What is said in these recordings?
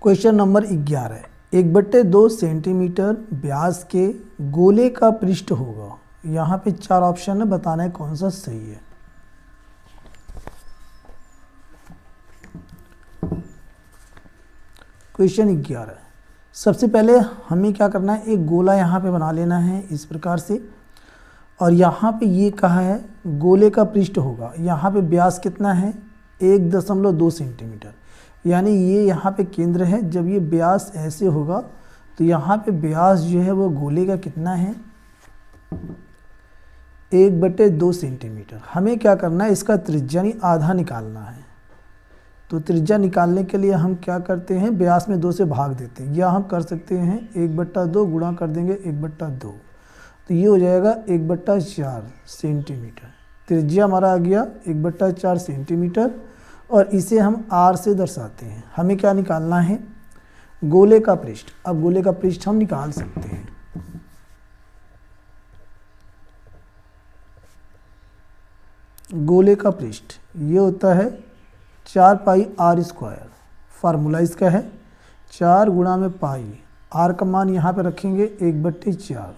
Question number 11, 1/2 centimetre व्यास के गोले का पृष्ठ होगा। यहाँ पे 4 ऑप्शन है, बताना है कौन सा सही है। क्वेश्चन 11, सबसे पहले हमें क्या करना है, एक गोला यहाँ पे बना लेना है इस प्रकार से, और यहाँ पे ये कहा है गोले का पृष्ठ होगा। यहाँ पे व्यास कितना है, 1.2 सेंटीमीटर, यानी ये यहाँ पे केंद्र है। जब ये व्यास ऐसे होगा तो यहाँ पे व्यास जो है वो गोले का कितना है, 1/2 सेंटीमीटर। हमें क्या करना है, इसका त्रिज्या यानी आधा निकालना है। तो त्रिज्या निकालने के लिए हम क्या करते हैं, व्यास में 2 से भाग देते हैं, या हम कर सकते हैं 1/2 गुणा कर देंगे 1/2, तो ये हो जाएगा 1/4 सेंटीमीटर। त्रिज्या हमारा आ गया 1/4 सेंटीमीटर, और इसे हम r से दर्शाते हैं। हमें क्या निकालना है, गोले का पृष्ठ। अब गोले का पृष्ठ हम निकाल सकते हैं। गोले का पृष्ठ ये होता है 4πr²। फार्मूला इसका है 4 गुणा में पाई, r का मान यहाँ पे रखेंगे 1/4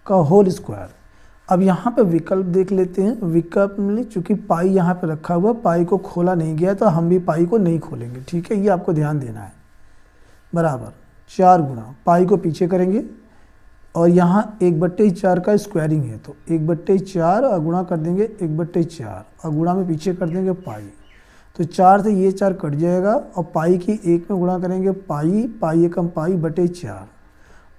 का होल स्क्वायर। अब यहाँ पे विकल्प देख लेते हैं। विकल्प में चूँकि पाई यहाँ पे रखा हुआ, पाई को खोला नहीं गया, तो हम भी पाई को नहीं खोलेंगे, ठीक है, ये आपको ध्यान देना है। बराबर 4 गुणा पाई को पीछे करेंगे, और यहाँ 1/4 का स्क्वायरिंग है, तो 1/4 और गुणा कर देंगे 1/4, और गुणा में पीछे कर देंगे पाई, तो 4 से ये 4 कट जाएगा, और पाई की 1 में गुणा करेंगे पाई, पाई एकम पाई बटे 4,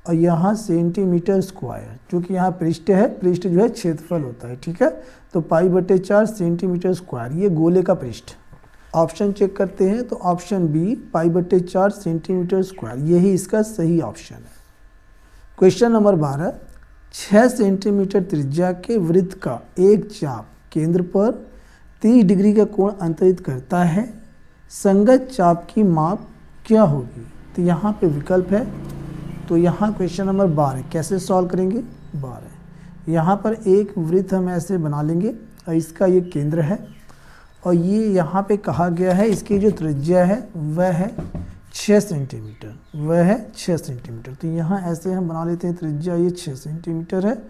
और यहाँ सेंटीमीटर स्क्वायर, क्योंकि यहाँ पृष्ठ है, पृष्ठ जो है क्षेत्रफल होता है, ठीक है, तो π/4 सेंटीमीटर स्क्वायर, ये गोले का पृष्ठ। ऑप्शन चेक करते हैं, तो ऑप्शन बी π/4 सेंटीमीटर स्क्वायर, यही इसका सही ऑप्शन है। क्वेश्चन नंबर 12, 6 सेंटीमीटर त्रिज्या के वृत्त का एक चाप केंद्र पर 30 डिग्री का कोण अंतरित करता है, संगत चाप की माप क्या होगी। तो यहाँ पे विकल्प है, तो यहाँ क्वेश्चन नंबर 12 कैसे सॉल्व करेंगे। 12 यहाँ पर एक वृत्त हम ऐसे बना लेंगे, और इसका ये केंद्र है, और ये यहाँ पे कहा गया है इसकी जो त्रिज्या है वह है 6 सेंटीमीटर, वह है 6 सेंटीमीटर। तो यहाँ ऐसे हम बना लेते हैं, त्रिज्या ये 6 सेंटीमीटर है,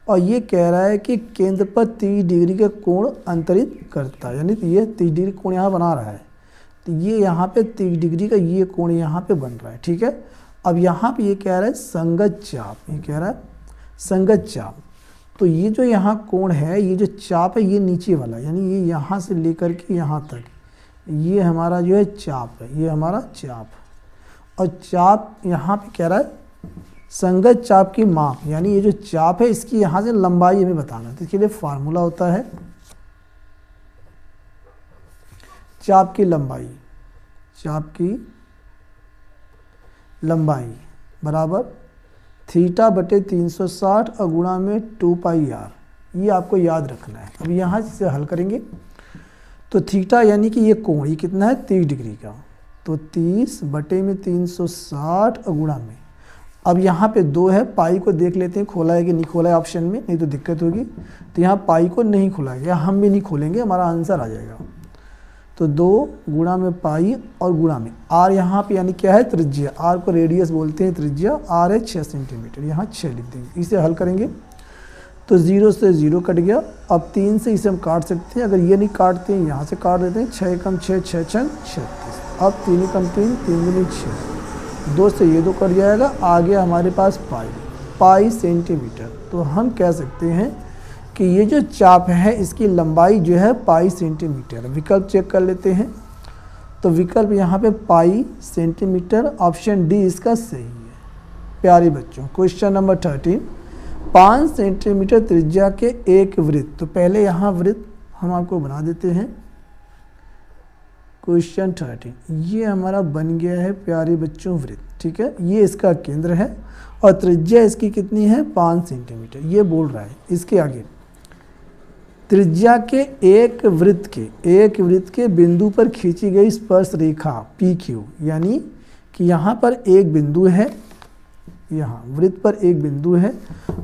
और ये कह रहा है कि केंद्र पर 30 डिग्री का कोण अंतरित करता है, यानी ये 30 डिग्री कोण यहाँ बना रहा है, तो ये यहाँ पे 30 डिग्री का ये कोण यहाँ पे बन रहा है, ठीक है। अब यहाँ पे ये कह रहा है संगत चाप, ये कह रहा है संगत चाप, तो ये जो यहाँ कोण है, ये जो चाप है ये नीचे वाला, यानी ये यहाँ से लेकर के यहाँ तक, ये हमारा जो है चाप है, ये हमारा चाप, और चाप यहाँ पे कह रहा है संगत चाप की माप, यानी ये जो चाप है इसकी यहाँ से लंबाई हमें बताना है। तो इसके लिए फार्मूला होता है चाप की लंबाई, चाप की लंबाई बराबर θ/360 और गुणा में 2πr, ये आपको याद रखना है। अब यहाँ से हल करेंगे, तो थीटा यानी कि ये कोण, ये कितना है 30 डिग्री का, तो 30/360 और गुणा में, अब यहाँ पे 2 है, पाई को देख लेते हैं खोला है कि नहीं खोला है ऑप्शन में, नहीं तो दिक्कत होगी। तो यहाँ पाई को नहीं खोला गया, हम भी नहीं खोलेंगे, हमारा आंसर आ जाएगा। तो 2 गुणा में पाई और गुणा में r, यहाँ पे यानी क्या है त्रिज्या, r को रेडियस बोलते हैं, त्रिज्या r है 6 सेंटीमीटर, यहाँ 6 लिख देंगे। इसे हल करेंगे तो 0 से 0 कट गया। अब 3 से इसे हम काट सकते हैं, अगर ये नहीं काटते हैं यहाँ से काट देते हैं, 6 एकम 6, 6 छंग 36, अब 3 एकम 3, 3 दूनी 6, 2 से ये 2 कट जाएगा, आ गया हमारे पास पाई सेंटीमीटर। तो हम कह सकते हैं कि ये जो चाप है इसकी लंबाई जो है पाई सेंटीमीटर। विकल्प चेक कर लेते हैं, तो विकल्प यहाँ पे पाई सेंटीमीटर, ऑप्शन डी इसका सही है। प्यारे बच्चों, क्वेश्चन नंबर 13, 5 सेंटीमीटर त्रिज्या के एक वृत्त, तो पहले यहाँ वृत्त हम आपको बना देते हैं। क्वेश्चन 13 ये हमारा बन गया है प्यारे बच्चों वृत्त, ठीक है, ये इसका केंद्र है, और त्रिज्या इसकी कितनी है 5 सेंटीमीटर, ये बोल रहा है। इसके आगे त्रिज्या के एक वृत्त के बिंदु पर खींची गई स्पर्श रेखा PQ, यानी कि यहाँ पर एक बिंदु है, यहाँ वृत्त पर एक बिंदु है,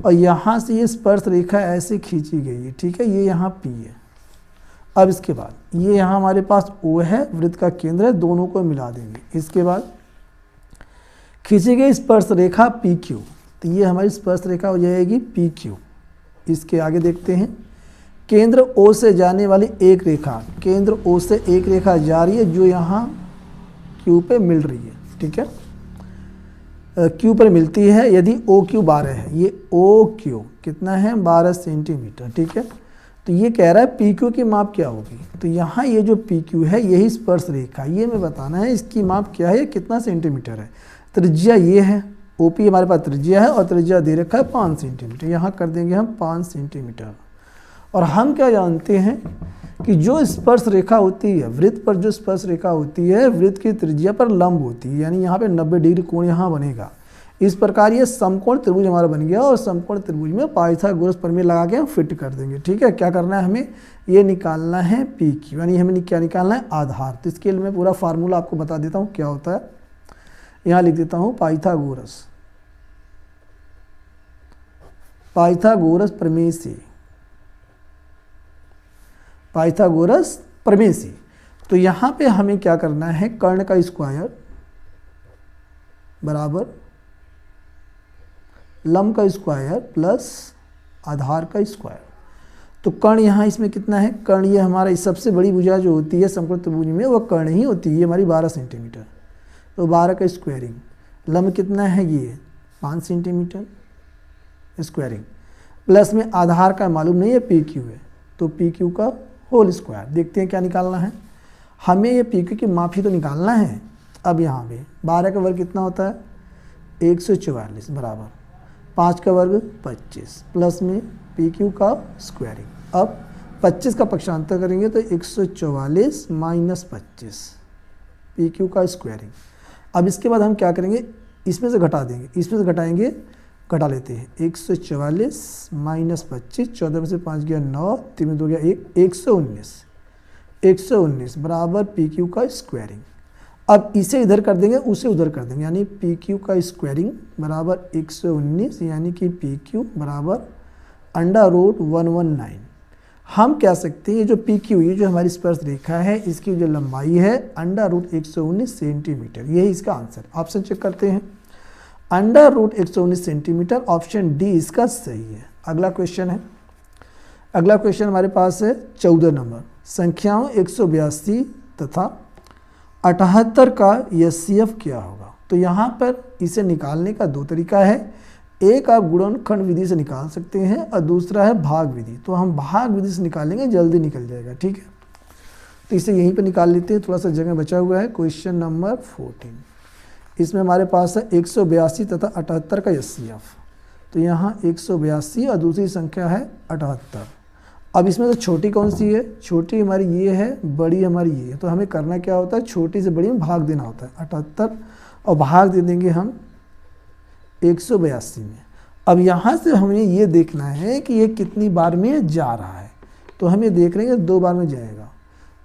और यहाँ से ये स्पर्श रेखा ऐसे खींची गई है, ठीक है, ये यहाँ P है। अब इसके बाद ये यहाँ हमारे पास O है, वृत्त का केंद्र है, दोनों को मिला देंगे। इसके बाद खींची गई स्पर्श रेखा PQ, तो ये हमारी स्पर्श रेखा हो जाएगी PQ। इसके आगे देखते हैं, केंद्र O से जाने वाली एक रेखा, केंद्र O से एक रेखा जा रही है जो यहाँ Q पे मिल रही है, ठीक है, Q पर मिलती है। यदि OQ 12 है, ये OQ कितना है 12 सेंटीमीटर, ठीक है। तो ये कह रहा है PQ की माप क्या होगी, तो यहाँ ये जो PQ है यही स्पर्श रेखा, ये मैं बताना है इसकी माप क्या है, कितना सेंटीमीटर है। त्रिज्या ये है, OP हमारे पास त्रिज्या है और त्रिज्या दे रखा है 5 सेंटीमीटर, यहाँ कर देंगे हम 5 सेंटीमीटर। और हम क्या जानते हैं कि जो स्पर्श रेखा होती है, वृत्त पर जो स्पर्श रेखा होती है वृत्त की त्रिज्या पर लंब होती है, यानी यहाँ पे 90 डिग्री कोण यहाँ बनेगा। इस प्रकार ये समकोण त्रिभुज हमारा बन गया और समकोण त्रिभुज में पाइथागोरस प्रमेय लगा के हम फिट कर देंगे, ठीक है। क्या करना है हमें, ये निकालना है PQ, यानी हमें क्या निकालना है, आधार। तो इसके लिए मैं पूरा फार्मूला आपको बता देता हूँ क्या होता है। यहाँ लिख देता हूँ पाइथागोरस प्रमेय से, पाइथागोरस प्रमेय से। तो यहाँ पे हमें क्या करना है, कर्ण का स्क्वायर बराबर लंब का स्क्वायर प्लस आधार का स्क्वायर। तो कर्ण यहाँ इसमें कितना है, कर्ण ये हमारा इस सबसे बड़ी भुजा जो होती है समकोण त्रिभुज में वो कर्ण ही होती है, ये हमारी 12 सेंटीमीटर। तो 12 का स्क्वायरिंग, लंब कितना है ये 5 सेंटीमीटर स्क्वायरिंग, प्लस में आधार का मालूम नहीं है PQ है, तो PQ का होल स्क्वायर। देखते हैं क्या निकालना है हमें, ये PQ की माप ही तो निकालना है। अब यहाँ पे 12 का वर्ग कितना होता है 144 बराबर 5 का वर्ग 25 प्लस में PQ का स्क्वायरिंग। अब 25 का पक्षांतर करेंगे तो 144 माइनस 25 PQ का स्क्वायरिंग। अब इसके बाद हम क्या करेंगे, इसमें से घटा देंगे, इसमें से घटाएंगे, घटा लेते हैं 144 माइनस 25, 14 में से 5 गया 9, 3 में 2 गया 1, 119 बराबर PQ का स्क्वायरिंग। अब इसे इधर कर देंगे, उसे उधर कर देंगे, यानी PQ का स्क्वायरिंग बराबर 119, यानी कि PQ बराबर √119। हम कह सकते हैं ये जो PQ, ये जो हमारी स्पर्श रेखा है इसकी जो लंबाई है √119 सेंटीमीटर, यही इसका आंसर। ऑप्शन चेक करते हैं, √119 सेंटीमीटर, ऑप्शन डी इसका सही है। अगला क्वेश्चन है, अगला क्वेश्चन हमारे पास है 14 नंबर, संख्याओं 182 तथा 78 का HCF क्या होगा। तो यहाँ पर इसे निकालने का दो तरीका है, एक आप गुणनखंड विधि से निकाल सकते हैं और दूसरा है भाग विधि। तो हम भाग विधि से निकालेंगे, जल्दी निकल जाएगा, ठीक है। तो इसे यहीं पर निकाल लेते हैं, थोड़ा सा जगह बचा हुआ है। क्वेश्चन नंबर 14, इसमें हमारे पास है 182 तथा 78 का HCF। तो यहाँ 182 और दूसरी संख्या है 78। अब इसमें तो छोटी कौन सी है, छोटी हमारी ये है, बड़ी हमारी ये है। तो हमें करना क्या होता है, छोटी से बड़ी में भाग देना होता है 78 और भाग दे देंगे हम 182 में। अब यहाँ से हमें ये देखना है कि ये कितनी बार में जा रहा है। तो हम ये देख रहे हैं 2 बार में जाएगा,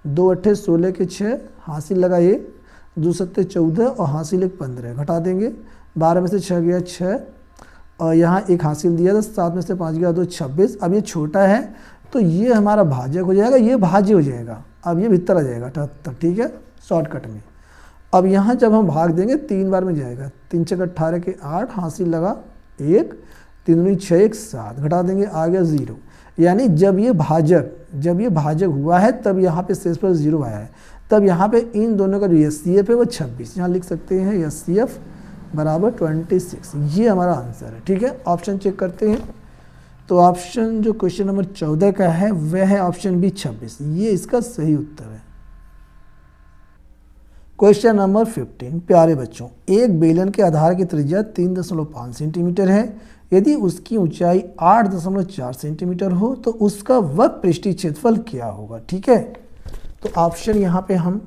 2 8 16 के 6, हासिल लगा 1, 2 7 14 और हासिल 1 15, घटा देंगे, 12 में से 6 गया 6 और यहाँ 1 हासिल दिया था, 7 में से 5 गया 2 26। अब ये छोटा है तो ये हमारा भाजक हो जाएगा, ये भाज्य हो जाएगा, अब ये भीतर आ जाएगा 78, ठीक है, शॉर्टकट में। अब यहाँ जब हम भाग देंगे 3 बार में जाएगा, 3 6 18 के 8, हासिल लगा 1, 3 दूनी 6 1 7, घटा देंगे आ गया 0। यानी जब ये भाजक हुआ है तब यहाँ पे शेष पर 0 आया है, तब यहाँ पे इन दोनों का जो HCF है वो 26, यहाँ लिख सकते हैं HCF बराबर 26। ये हमारा आंसर है, ठीक है। ऑप्शन चेक करते हैं, तो ऑप्शन जो क्वेश्चन नंबर 14 का है वह है ऑप्शन बी 26, ये इसका सही उत्तर है। क्वेश्चन नंबर 15, प्यारे बच्चों, एक बेलन के आधार की त्रिज्या 3.5 सेंटीमीटर है, यदि उसकी ऊंचाई 8.4 सेंटीमीटर हो तो उसका वक्र पृष्ठीय क्षेत्रफल क्या होगा, ठीक है। तो ऑप्शन यहाँ पे हम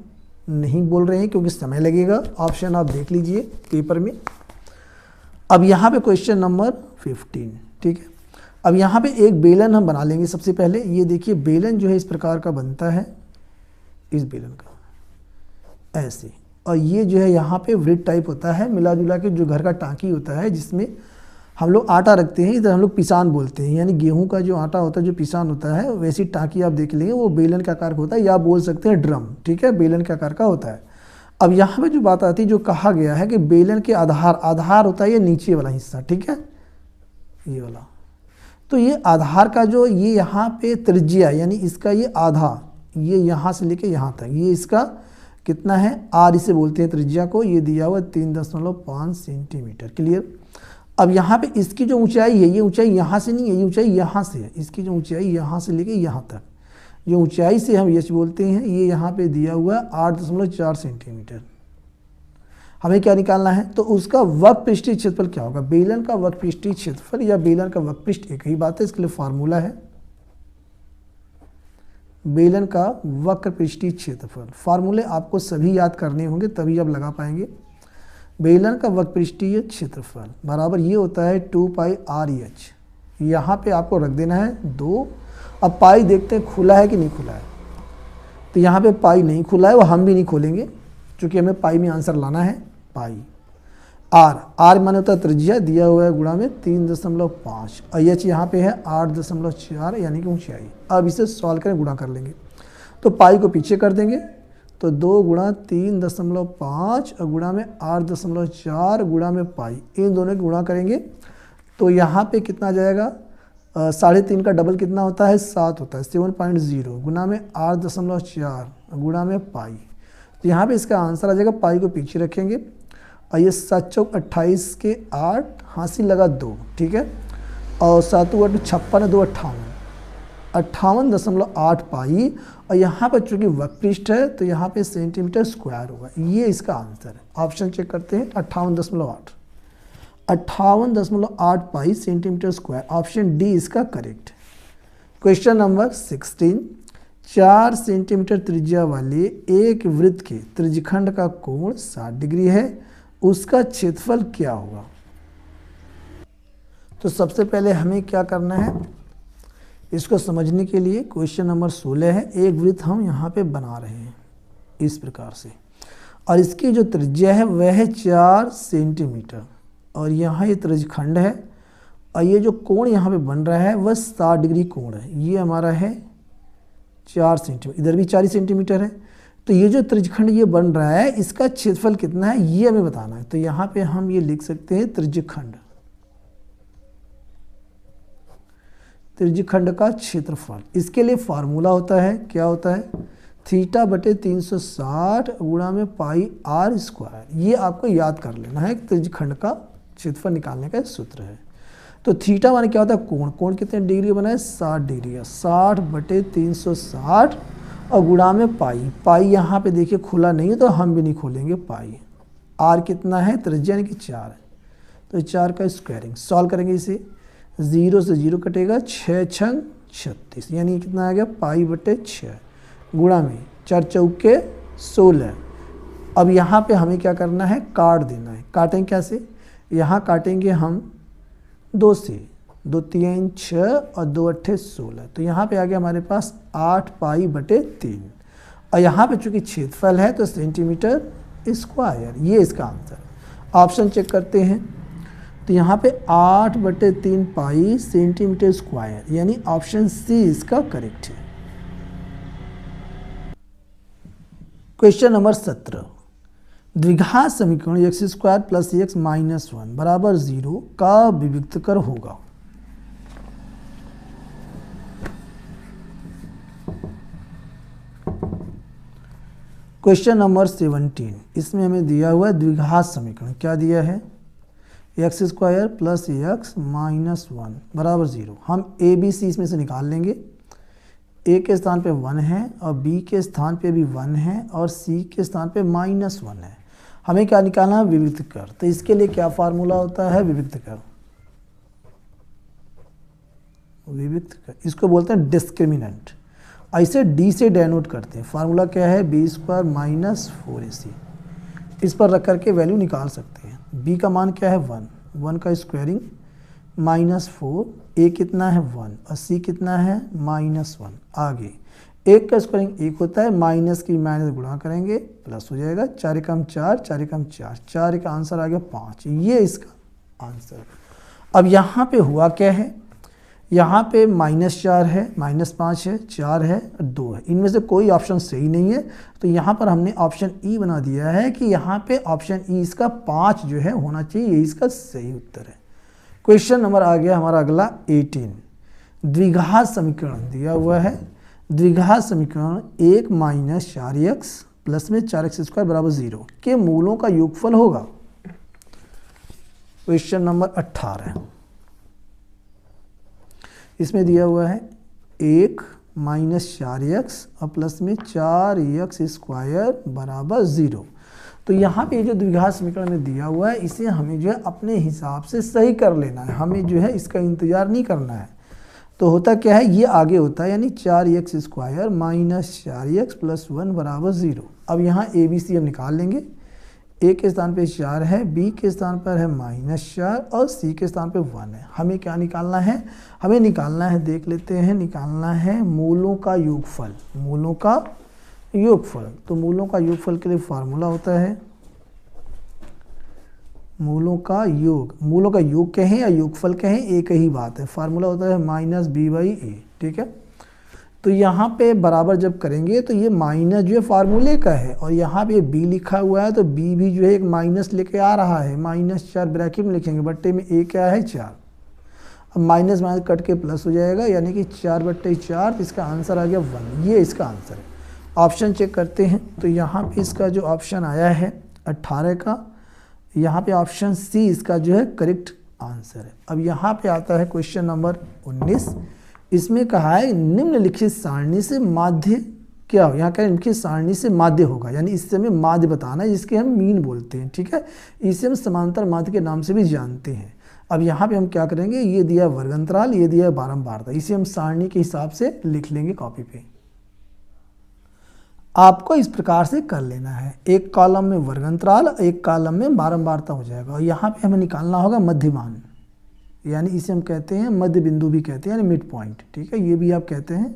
नहीं बोल रहे हैं क्योंकि समय लगेगा, ऑप्शन आप देख लीजिए पेपर में। अब यहाँ पे क्वेश्चन नंबर 15, ठीक है। अब यहाँ पे एक बेलन हम बना लेंगे सबसे पहले। ये देखिए बेलन जो है इस प्रकार का बनता है, इस बेलन का ऐसे, और ये जो है यहाँ पे वृत्त टाइप होता है, मिला जुला के जो घर का टाँकी होता है जिसमें हम लोग आटा रखते हैं, इधर हम लोग पिसान बोलते हैं, यानी गेहूं का जो आटा होता है, जो पिसान होता है, वैसी टाँकी आप देख लेंगे, वो बेलन के आकार का होता है, या आप बोल सकते हैं ड्रम, ठीक है, बेलन के आकार का होता है। अब यहाँ पे जो बात आती है, जो कहा गया है कि बेलन के आधार होता है ये नीचे वाला हिस्सा, ठीक है, ये वाला। तो ये आधार का जो ये यहाँ पे त्रिज्या, यानी इसका ये आधा, ये यहाँ से लेके यहाँ तक, ये इसका कितना है, आर इसे बोलते हैं त्रिज्या को, ये दिया हुआ 3.5 सेंटीमीटर। क्लियर। अब यहाँ पे इसकी जो ऊंचाई है, ये ऊंचाई यहाँ से नहीं है, ये ऊंचाई यहाँ से है, इसकी जो ऊंचाई यहाँ से लेके यहाँ तक, ये ऊंचाई से हम यश बोलते हैं, ये यहाँ पे दिया हुआ है 8.4 सेंटीमीटर। हमें क्या निकालना है, तो उसका वक्र पृष्ठीय क्षेत्रफल क्या होगा, बेलन का वक्र पृष्ठीय क्षेत्रफल या बेलन का वक्र पृष्ठ एक ही बात है, इसके लिए फार्मूला है बेलन का वक्र पृष्ठीय क्षेत्रफल। फार्मूले आपको सभी याद करने होंगे, तभी आप लगा पाएंगे। बेलन का वक्र पृष्ठीय क्षेत्रफल बराबर ये होता है 2πr/h। यहाँ पे आपको रख देना है 2। अब पाई देखते हैं खुला है कि नहीं खुला है, तो यहाँ पे पाई नहीं खुला है, वो हम भी नहीं खोलेंगे, क्योंकि हमें पाई में आंसर लाना है। पाई आर माने होता है त्रिज्या, दिया हुआ है गुणा में 3.5, और एच यहाँ पे है 8.4 यानी कि ऊंचाई। अब इसे सॉल्व करें, गुणा कर लेंगे, तो पाई को पीछे कर देंगे, तो 2 गुणा 3.5 और गुणा में 8.4 गुणा में पाई, इन दोनों की गुणा करेंगे तो यहाँ पे कितना जाएगा, 3.5 का डबल कितना होता है, 7 होता है, 7.0 गुणा में 8.4 गुणा में पाई। तो यहाँ पे इसका आंसर आ जाएगा, पाई को पीछे रखेंगे, और ये 7 चौक 28 के 8, हासिल लगा 2, ठीक है, और 7 8 56 2 58.8 पाई, और यहाँ पर चूंकि वक्र पृष्ठ है तो यहाँ पे सेंटीमीटर स्क्वायर होगा, ये इसका आंसर है। ऑप्शन चेक करते हैं, 58.8 पाई सेंटीमीटर स्क्वायर, ऑप्शन डी इसका करेक्ट। क्वेश्चन नंबर 16, 4 सेंटीमीटर त्रिज्या वाले एक वृत्त के त्रिज्यखंड का कोण 60 डिग्री है, उसका क्षेत्रफल क्या होगा। तो सबसे पहले हमें क्या करना है, इसको समझने के लिए क्वेश्चन नंबर 16 है, एक वृत्त हम यहाँ पे बना रहे हैं इस प्रकार से, और इसकी जो त्रिज्या है वह है 4 सेंटीमीटर, और यहाँ ये त्रिज्यखंड है, और ये जो कोण यहाँ पे बन रहा है वह 60 डिग्री कोण है, ये हमारा है 4 सेंटीमीटर, इधर भी 4 सेंटीमीटर है। तो ये जो त्रिज्यखंड ये बन रहा है, इसका क्षेत्रफल कितना है ये हमें बताना है। तो यहाँ पे हम ये लिख सकते हैं त्रिज्यखंड का क्षेत्रफल। इसके लिए फार्मूला होता है, क्या होता है, θ/360 गुणा में πr²। ये आपको याद कर लेना है, त्रिज्यखंड का क्षेत्रफल निकालने का सूत्र है। तो थीटा माने क्या होता है, कोण, कोण कितने डिग्री बना है, 60 डिग्री है, 60/360 और गुणा में पाई, पाई यहाँ पे देखिए खुला नहीं है तो हम भी नहीं खोलेंगे पाई। आर कितना है, त्रिज्या यानी कि 4 है, तो 4 का स्क्वायरिंग, सॉल्व करेंगे इसे, 0 से 0 कटेगा, 6 छंग 36, यानी कितना आ गया, π/6 गुणा में 4 चौके 16। अब यहाँ पे हमें क्या करना है, काट देना है। काटेंगे कैसे, यहाँ काटेंगे हम 2 से, 2 3 6 और 2 8 16, तो यहाँ पे आ गया हमारे पास 8π/3, और यहाँ पे चूंकि क्षेत्रफल है तो सेंटीमीटर स्क्वायर, ये इसका आंसर। ऑप्शन चेक करते हैं, तो यहाँ पे 8/3 पाई सेंटीमीटर स्क्वायर, यानी ऑप्शन सी इसका करेक्ट है। क्वेश्चन नंबर 17, द्विघात समीकरण x² + x - 1 बराबर 0 का विविक्तकर होगा। क्वेश्चन नंबर 17, इसमें हमें दिया हुआ है द्विघात समीकरण, क्या दिया है, x² + x - 1 बराबर 0। हम a b c इसमें से निकाल लेंगे, a के स्थान पे 1 है और b के स्थान पे भी 1 है और c के स्थान पे -1 है। हमें क्या निकालना है, विविक्तकर। तो इसके लिए क्या फार्मूला होता है, विविक्तकर, इसको बोलते हैं डिस्क्रिमिनेंट, ऐसे d से डेनोट करते हैं। फार्मूला क्या है, b² - 4ac, इस पर रख करके वैल्यू निकाल सकते हैं। b का मान क्या है, 1 का स्क्वायरिंग -4, a कितना है 1 और c कितना है -1। आगे 1 का स्क्वायरिंग 1 होता है, माइनस की माइनस गुणा करेंगे प्लस हो जाएगा, 4 एकम 4, 4 एकम 4, 4 का आंसर आ गया 5, ये इसका आंसर। अब यहाँ पे हुआ क्या है, यहाँ पे -4 है, -5 है, 4 है, 2 है, इनमें से कोई ऑप्शन सही नहीं है। तो यहाँ पर हमने ऑप्शन ई बना दिया है कि यहाँ पे ऑप्शन ई इसका 5 जो है होना चाहिए, ये इसका सही उत्तर है। क्वेश्चन नंबर आ गया हमारा अगला 18। द्विघात समीकरण दिया हुआ है। द्विघात समीकरण 1 - 4x प्लस में 4x² बराबर 0 के मूलों का योगफल होगा। क्वेश्चन नंबर 18 इसमें दिया हुआ है 1 - 4x और प्लस में 4x² बराबर 0। तो यहाँ पे जो द्विघात समीकरण में दिया हुआ है इसे हमें जो है अपने हिसाब से सही कर लेना है, हमें जो है इसका इंतज़ार नहीं करना है। तो होता क्या है, ये आगे होता है यानी 4x² - 4x + 1 बराबर 0। अब यहाँ ए बी सी हम निकाल लेंगे। ए के स्थान पे 4 है, बी के स्थान पर है -4 और सी के स्थान पे 1 है। हमें क्या निकालना है, हमें निकालना है, देख लेते हैं, निकालना है मूलों का योगफल। मूलों का योगफल, तो मूलों का योगफल के लिए फार्मूला होता है मूलों का योग। मूलों का योग कहें या योगफल कहें एक ही बात है। फार्मूला होता है -b/a, ठीक है। तो यहाँ पे बराबर जब करेंगे तो ये माइनस जो है फार्मूले का है और यहाँ पे b लिखा हुआ है तो b भी जो है एक माइनस लेके आ रहा है, -4 ब्रैकेट में लिखेंगे, बट्टे में a क्या है 4। अब माइनस माइनस कट के प्लस हो जाएगा यानी कि 4/4, इसका आंसर आ गया 1। ये इसका आंसर है। ऑप्शन चेक करते हैं तो यहाँ पे इसका जो ऑप्शन आया है 18 का, यहाँ पे ऑप्शन सी इसका जो है करेक्ट आंसर है। अब यहाँ पे आता है क्वेश्चन नंबर 19। इसमें कहा है निम्नलिखित सारणी से माध्य क्या हो। यहाँ कह निम्नलिखित सारणी से माध्य होगा, यानी इससे हमें माध्य बताना है जिसके हम मीन बोलते हैं, ठीक है। इसे हम समांतर माध्य के नाम से भी जानते हैं। अब यहाँ पे हम क्या करेंगे, ये दिया वर्ग अंतराल, ये दिया बारंबारता, इसे हम सारणी के हिसाब से लिख लेंगे कॉपी पे। आपको इस प्रकार से कर लेना है, एक कॉलम में वर्ग अंतराल, एक कॉलम में बारंबारता हो जाएगा। और यहाँ पे हमें निकालना होगा मध्यमान, यानी इसे हम कहते हैं मध्य बिंदु भी कहते हैं, यानी मिड पॉइंट, ठीक है। ये भी आप कहते हैं,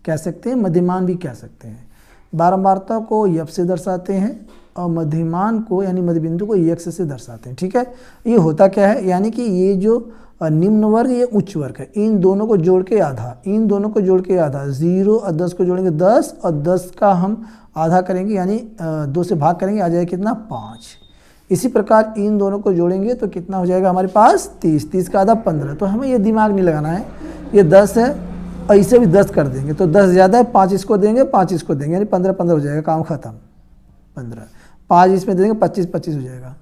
कह सकते हैं, मध्यमान भी कह सकते हैं। बारंबारता को यफ से दर्शाते हैं और मध्यमान को यानी मध्य बिंदु को यक्स से दर्शाते हैं, ठीक है। ये होता क्या है, यानी कि ये जो निम्न वर्ग ये उच्च वर्ग है, इन दोनों को जोड़ के आधा, इन दोनों को जोड़ के आधा, 0 और 10 को जोड़ेंगे 10 और 10 का हम आधा करेंगे यानी 2 से भाग करेंगे, आ जाएगा कितना 5। इसी प्रकार इन दोनों को जोड़ेंगे तो कितना हो जाएगा हमारे पास 30, 30 का आधा 15। तो हमें ये दिमाग नहीं लगाना है, ये 10 है और इसे भी 10 कर देंगे तो 10 ज़्यादा है, 5 इसको देंगे, 5 इसको देंगे, यानी 15 15 हो जाएगा, काम खत्म। 15 5 इसमें दे देंगे 25 25 हो जाएगा,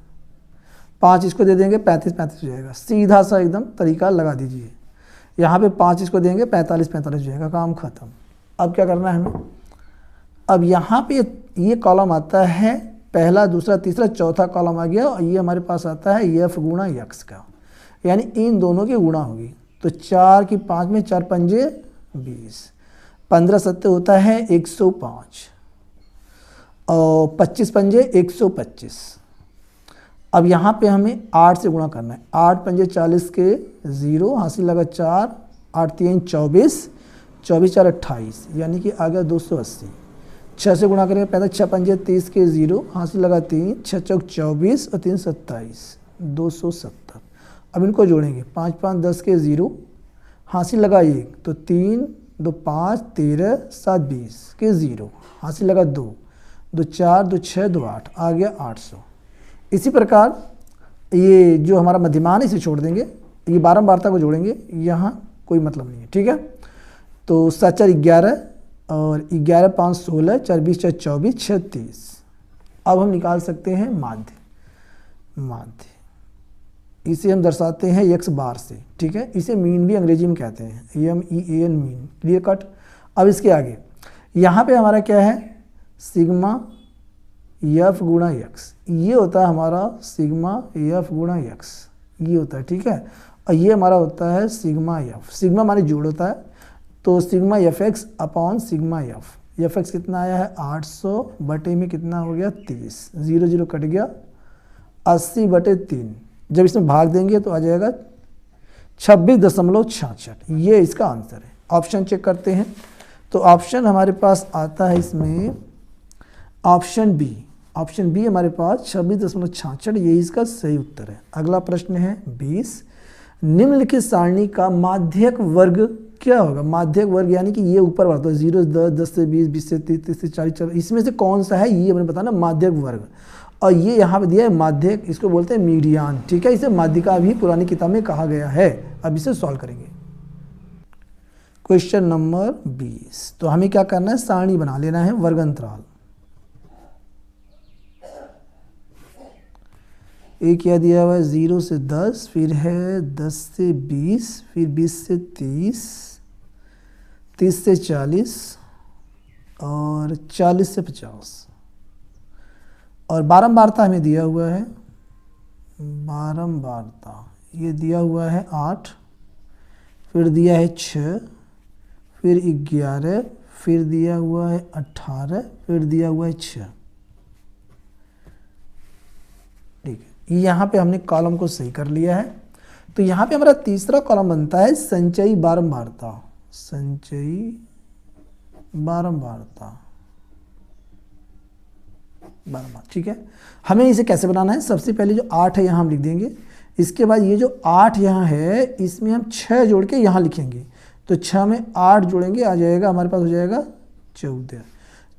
5 इसको दे देंगे 35 35 हो जाएगा। सीधा सा एकदम तरीका लगा दीजिए। यहाँ पे 5 इसको देंगे 45 45 हो जाएगा, काम खत्म। अब क्या करना है हमें, अब यहाँ पे ये कॉलम आता है, पहला दूसरा तीसरा चौथा कॉलम आ गया और ये हमारे पास आता है यफ गुणा यक्स का, यानी इन दोनों की गुणा होगी। तो 4 की 5 में 4 पंजे 20, 15 सत्ते होता है 105 और 25 पंजे 125। अब यहाँ पे हमें 8 से गुणा करना है, 8 पंजे 40 के 0, हासिल लगा 4, 8 3 24, 24 4 28, यानी कि आ गया 280। 6 से गुणा करेंगे, पहले 6 पंजे 30 के 0, हासिल लगा 3, 6 चौक 24 और 3 27, 270। अब इनको जोड़ेंगे, 5 5 10 के 0, हासिल लगा 1, तो 3 2 5 13 7 20 के 0, हासिल लगा 2 2 4 2 6 2 8, आ गया 800। इसी प्रकार ये जो हमारा मध्यमान है इसे छोड़ देंगे, ये बारंबारता को जोड़ेंगे, यहाँ कोई मतलब नहीं है, ठीक है। तो 7 4 11 और 11 5 16, 4 20 4 24 36। अब हम निकाल सकते हैं माध्य। माध्य इसे हम दर्शाते हैं x बार से, ठीक है। इसे मीन भी अंग्रेजी में कहते हैं, MEAN मीन, क्लियर कट। अब इसके आगे यहाँ पे हमारा क्या है, सिग्मा यफ गुणा यक्स, ये होता है हमारा सिग्मा यफ गुणा यक्स, ये होता है, ठीक है। और ये हमारा होता है सिग्मा यफ, सिग्मा हमारे जोड़ होता है, तो sigma F x upon sigma F. F x कितना आया है 800 बटे में कितना हो गया 30, 0 0 कट गया, 80/3। जब इसमें भाग देंगे तो आ जाएगा 26.66, ये इसका आंसर है। ऑप्शन चेक करते हैं तो ऑप्शन हमारे पास आता है इसमें ऑप्शन बी। ऑप्शन बी हमारे पास 26.66, ये इसका सही उत्तर है। अगला प्रश्न है 20। निम्नलिखित सारणी का माध्यक वर्ग क्या होगा? माध्यक वर्ग यानी कि ये ऊपर बढ़ता है 0 10 10 से 20 20 से 30 30 से 40 40, इसमें से कौन सा है ये हमें बताना माध्यक वर्ग। और ये यहाँ पे दिया है माध्यक, इसको बोलते हैं मीडियान, ठीक है। इसे माध्यिका भी पुरानी किताब में कहा गया है। अब इसे सॉल्व करेंगे। क्वेश्चन नंबर 20, तो हमें क्या करना है, सारणी बना लेना है वर्ग अंतराल। एक क्या दिया हुआ है 0 से 10, फिर है 10 से 20, फिर 20 से 30, 30 से 40 और 40 से 50। और बारंबारता हमें दिया हुआ है, बारंबारता ये दिया हुआ है 8, फिर दिया है 6, फिर 11, फिर दिया हुआ है 18, फिर दिया हुआ है 6। ठीक है, यहाँ पे हमने कॉलम को सही कर लिया है। तो यहाँ पे हमारा तीसरा कॉलम बनता है संचयी बारंबारता, संचयी बारंबारता, बारंबार। ठीक है, हमें इसे कैसे बनाना है, सबसे पहले जो 8 है यहाँ हम लिख देंगे। इसके बाद ये जो 8 यहाँ है इसमें हम 6 जोड़ के यहाँ लिखेंगे। तो 6 में 8 जोड़ेंगे, आ जाएगा हमारे पास, हो जाएगा 14।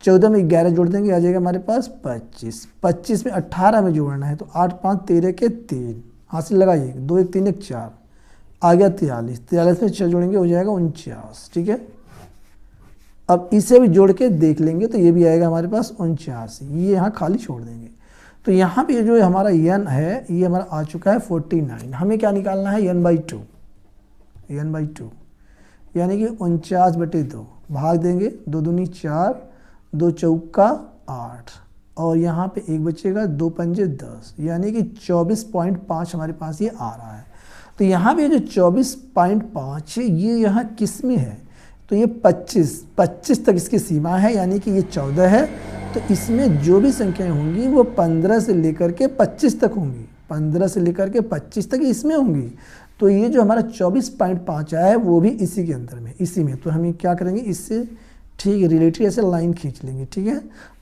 14 में 11 जोड़ देंगे, आ जाएगा हमारे पास 25। 25 में 18 में जोड़ना है, तो 8 5 13 के 3, हासिल लगाइए, 2 1 3 1 4, आ गया 43। 43 में 6 जोड़ेंगे, हो जाएगा 49। ठीक है, अब इसे भी जोड़ के देख लेंगे तो ये भी आएगा हमारे पास 49। ये यहाँ खाली छोड़ देंगे। तो यहाँ पे जो हमारा n है ये हमारा आ चुका है 49। हमें क्या निकालना है, n/2, n/2 यानी कि 49/2 भाग देंगे, 2 दूनी 4, 2 चौका 8 और यहाँ पे 1 बचेगा, 2 पंजे 10, यानी कि 24.5 हमारे पास ये आ रहा है। तो यहाँ पे जो 24.5 है ये यहाँ किस में है, तो ये 25 तक इसकी सीमा है, यानी कि ये 14 है। तो इसमें जो भी संख्याएं होंगी वो 15 से लेकर के 25 तक होंगी, 15 से लेकर के 25 तक इसमें होंगी। तो ये जो हमारा 24.5 आया है वो भी इसी के अंदर में, इसी में। तो हम क्या करेंगे, इससे ठीक रिलेटेड ऐसे लाइन खींच लेंगे। ठीक है,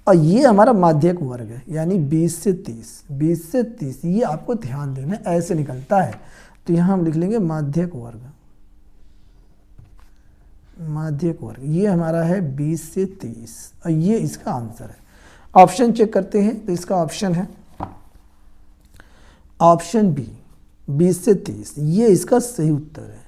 और ये हमारा माध्यक वर्ग है, यानी 20 से 30, 20 से 30, ये आपको ध्यान देना, ऐसे निकलता है। तो यहाँ हम लिख लेंगे माध्यक वर्ग, माध्यक वर्ग ये हमारा है 20 से 30 और ये इसका आंसर है। ऑप्शन चेक करते हैं, तो इसका ऑप्शन है ऑप्शन बी 20 से 30, ये इसका सही उत्तर है।